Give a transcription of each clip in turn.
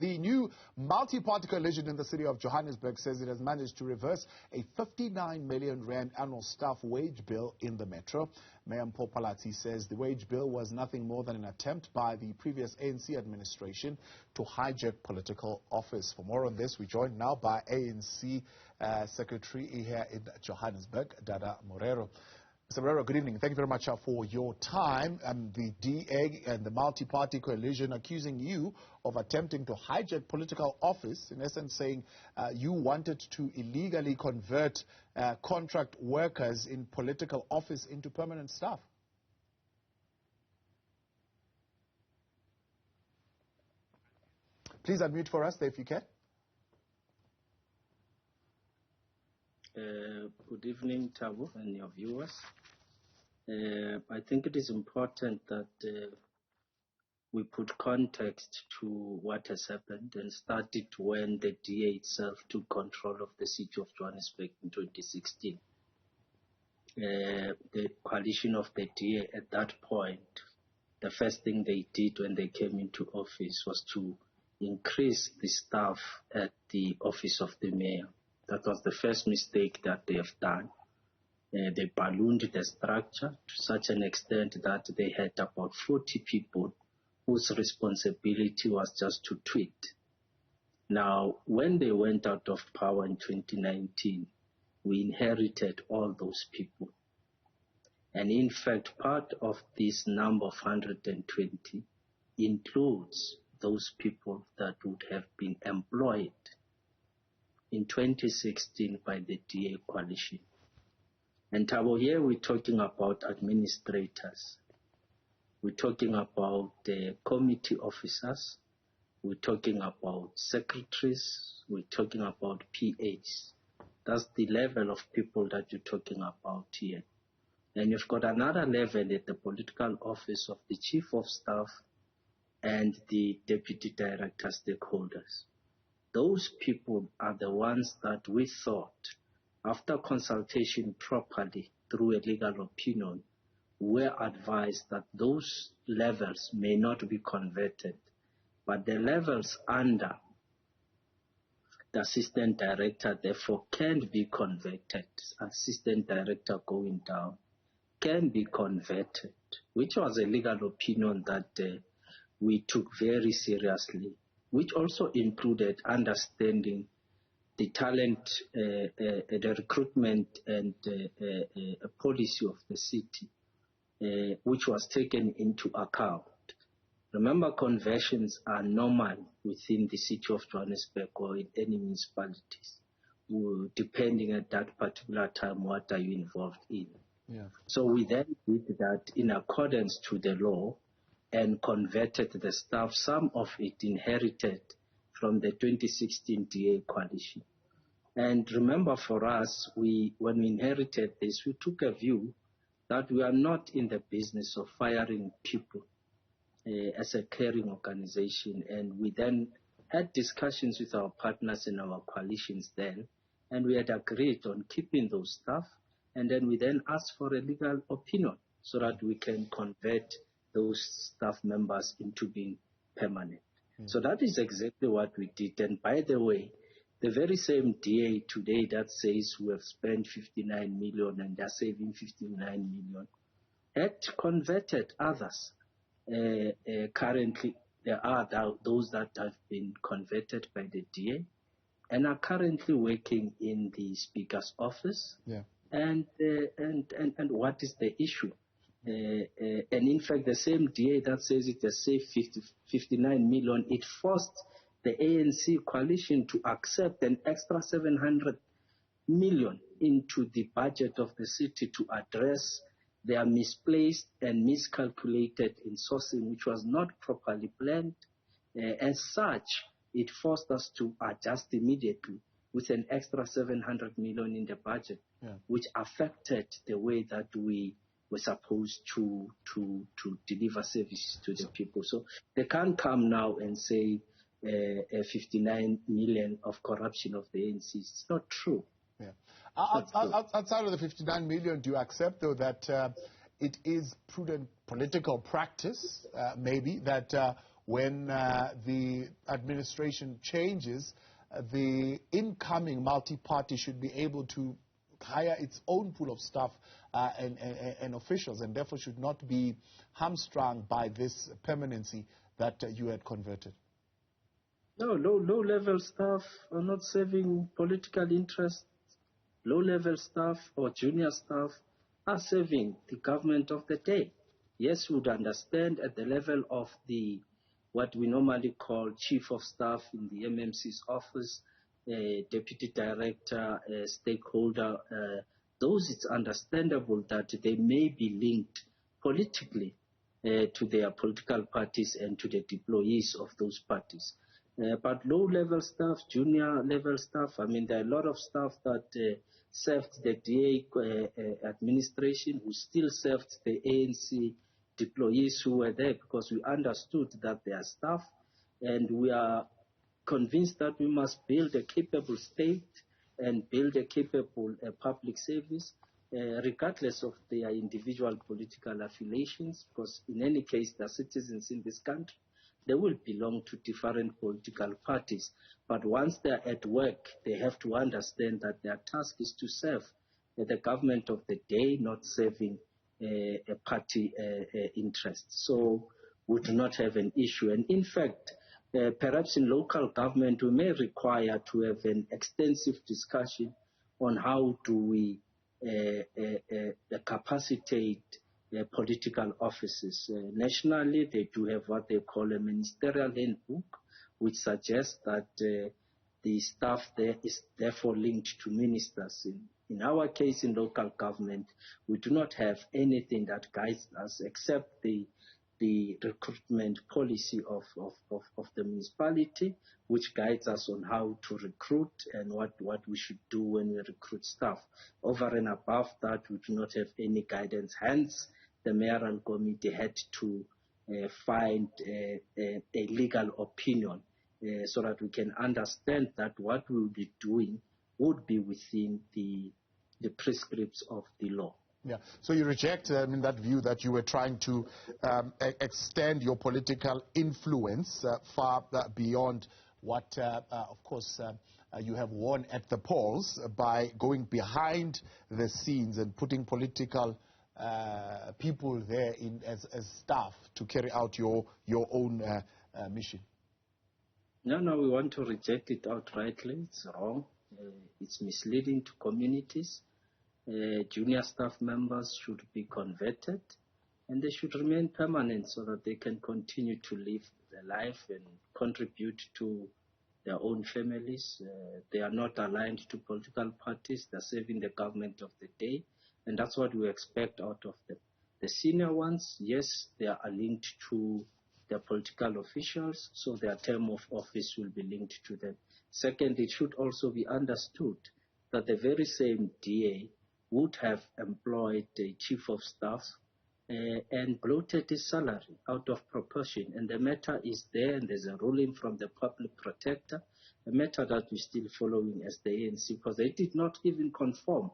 The new multi-party coalition in the city of Johannesburg says it has managed to reverse a 59 million rand annual staff wage bill in the metro. Mayor Mpho Phalatse says the wage bill was nothing more than an attempt by the previous ANC administration to hijack political office. For more on this, we're joined now by ANC Secretary here in Johannesburg, Dada Morero. Mr. Morero, good evening. Thank you very much for your time. The DA and the multi-party coalition accusing you of attempting to hijack political office, in essence saying you wanted to illegally convert contract workers in political office into permanent staff. Please unmute for us there if you can. Good evening, Thabo, and your viewers. I think it is important that we put context to what has happened and started when the DA itself took control of the City of Johannesburg in 2016. The coalition of the DA at that point, the first thing they did when they came into office was to increase the staff at the office of the mayor. That was the first mistake that they have done. They ballooned the structure to such an extent that they had about 40 people whose responsibility was just to tweet. Now, when they went out of power in 2019, we inherited all those people. And in fact, part of this number of 120 includes those people that would have been employed in 2016 by the DA coalition. And Thabo, here we're talking about administrators. We're talking about the committee officers. We're talking about secretaries. We're talking about PAs. That's the level of people that you're talking about here. And you've got another level at the political office of the chief of staff and the deputy director stakeholders. Those people are the ones that we thought, after consultation properly through a legal opinion, were advised that those levels may not be converted, but the levels under the assistant director therefore can be converted. Assistant director going down can be converted, which was a legal opinion that we took very seriously, which also included understanding the talent, the recruitment and policy of the city, which was taken into account. Remember, conversions are normal within the City of Johannesburg or in any municipalities, depending at that particular time what are you involved in. Yeah. So we then did that in accordance to the law and converted the staff, some of it inherited from the 2016 DA coalition. And remember, for us, when we inherited this, we took a view that we are not in the business of firing people as a caring organization. And we then had discussions with our partners in our coalitions then, and we had agreed on keeping those staff. And then we then asked for a legal opinion so that we can convert those staff members into being permanent. So that is exactly what we did. And by the way, the very same DA today that says we have spent 59 million and they're saving 59 million had converted others. Currently, there are those that have been converted by the DA and are currently working in the Speaker's office. Yeah. And what is the issue? And in fact, the same DA that says it has saved 59 million, it forced the ANC coalition to accept an extra 700 million into the budget of the city to address their misplaced and miscalculated insourcing, which was not properly planned. As such, it forced us to adjust immediately with an extra 700 million in the budget, which affected the way that we were supposed to deliver services to the people. So they can't come now and say 59 million of corruption of the ANC. It's not true. Yeah. Outside of the 59 million, do you accept, though, that it is prudent political practice, maybe, that when the administration changes, the incoming multi-party should be able to hire its own pool of staff and officials, and therefore should not be hamstrung by this permanency that you had converted? No, low-level staff are not serving political interests. Low-level staff or junior staff are serving the government of the day. Yes, we would understand at the level of the what we normally call chief of staff in the MMC's office, deputy director, stakeholder, those it's understandable that they may be linked politically to their political parties and to the employees of those parties. But low-level staff, junior-level staff, I mean, there are a lot of staff that served the DA administration, who still served the ANC employees who were there, because we understood that they are staff, and we are convinced that we must build a capable state and build a capable public service, regardless of their individual political affiliations, because in any case, they're citizens in this country. They will belong to different political parties. But once they're at work, they have to understand that their task is to serve the government of the day, not serving a party interest. So we do not have an issue. And in fact, perhaps in local government, we may require to have an extensive discussion on how do we capacitate political offices. Nationally, they do have what they call a ministerial handbook, which suggests that the staff there is therefore linked to ministers. In our case, in local government, we do not have anything that guides us except the recruitment policy of the municipality, which guides us on how to recruit and what we should do when we recruit staff. Over and above that, we do not have any guidance. Hence, the mayoral committee had to find a legal opinion so that we can understand that what we will be doing would be within the prescripts of the law. Yeah. So you reject that view that you were trying to extend your political influence far beyond what, of course, you have won at the polls by going behind the scenes and putting political people there as staff to carry out your own mission. No, we want to reject it outrightly. It's wrong. It's misleading to communities. Junior staff members should be converted, and they should remain permanent so that they can continue to live their life and contribute to their own families. They are not aligned to political parties. They're serving the government of the day, and that's what we expect out of them. The senior ones, yes, they are linked to their political officials, so their term of office will be linked to them. Second, it should also be understood that the very same DA would have employed a chief of staff and bloated his salary out of proportion. And the matter is there, and there's a ruling from the public protector, a matter that we're still following as the ANC, because they did not even conform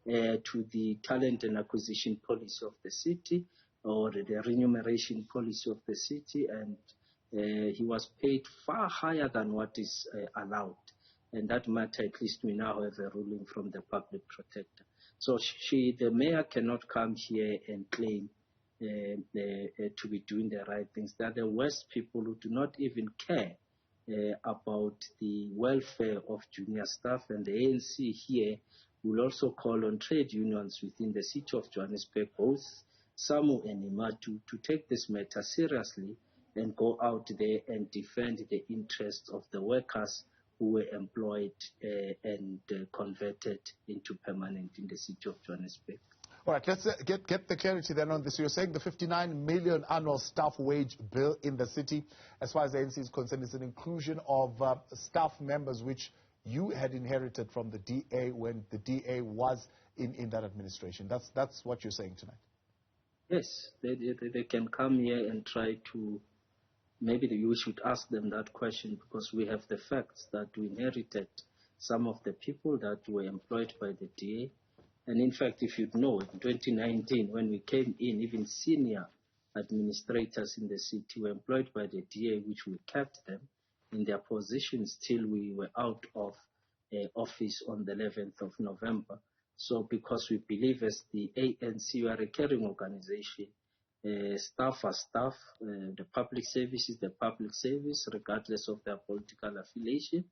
to the talent and acquisition policy of the city or the remuneration policy of the city, and he was paid far higher than what is allowed. And that matter, at least we now have a ruling from the public protector. So the mayor cannot come here and claim to be doing the right things. They are the worst people who do not even care about the welfare of junior staff. And the ANC here will also call on trade unions within the City of Johannesburg, both SAMU and Imatu, to take this matter seriously and go out there and defend the interests of the workers who were employed and converted into permanent in the City of Johannesburg. All right, let's get the clarity then on this. You're saying the 59 million annual staff wage bill in the city, as far as the ANC is concerned, is an inclusion of staff members which you had inherited from the DA when the DA was in that administration. That's what you're saying tonight. Yes, they can come here and try to. Maybe you should ask them that question, because we have the facts that we inherited some of the people that were employed by the DA. And in fact, if you know, in 2019, when we came in, even senior administrators in the city were employed by the DA, which we kept them in their positions till we were out of office on the 11th of November. So because we believe as the ANC, we are a caring organization, staff are staff, the public service is the public service, regardless of their political affiliation.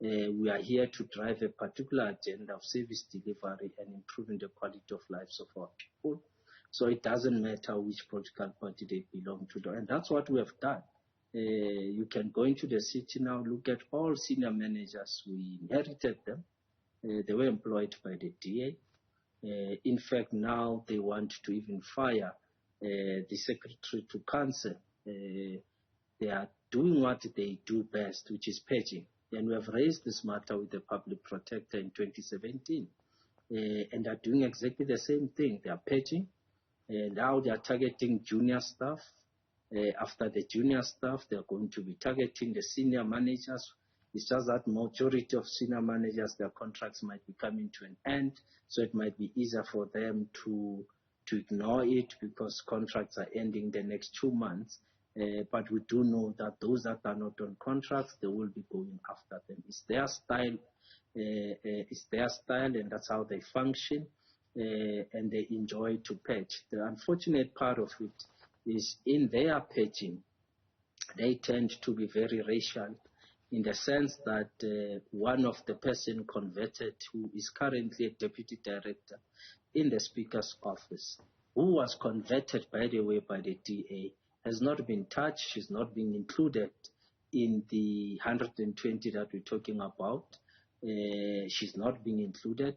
We are here to drive a particular agenda of service delivery and improving the quality of lives of our people. So it doesn't matter which political party they belong to. And that's what we have done. You can go into the city now, look at all senior managers. We inherited them. They were employed by the DA. In fact, now they want to even fire the Secretary to Council. They are doing what they do best, which is purging. And we have raised this matter with the Public Protector in 2017. And are doing exactly the same thing. They are purging. Now they are targeting junior staff. After the junior staff, they are going to be targeting the senior managers. It's just that majority of senior managers, their contracts might be coming to an end, so it might be easier for them to ignore it because contracts are ending the next 2 months. But we do know that those that are not on contracts, they will be going after them. It's their style. And that's how they function, and they enjoy to purge. The unfortunate part of it is in their purging, they tend to be very racial in the sense that one of the person converted, who is currently a deputy director in the Speaker's office, who was converted, by the way, by the DA, has not been touched. She's not being included in the 120 that we're talking about. She's not being included.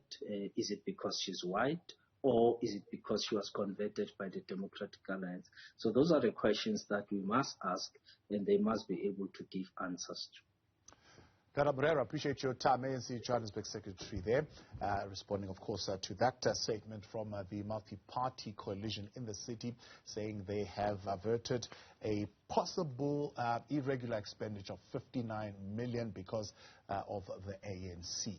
Is it because she's white, or is it because she was converted by the Democratic Alliance? So those are the questions that we must ask, and they must be able to give answers to. Dada Morero, appreciate your time. ANC Johannesburg Secretary there, responding, of course, to that statement from the multi-party coalition in the city, saying they have averted a possible irregular expenditure of 59 million because of the ANC.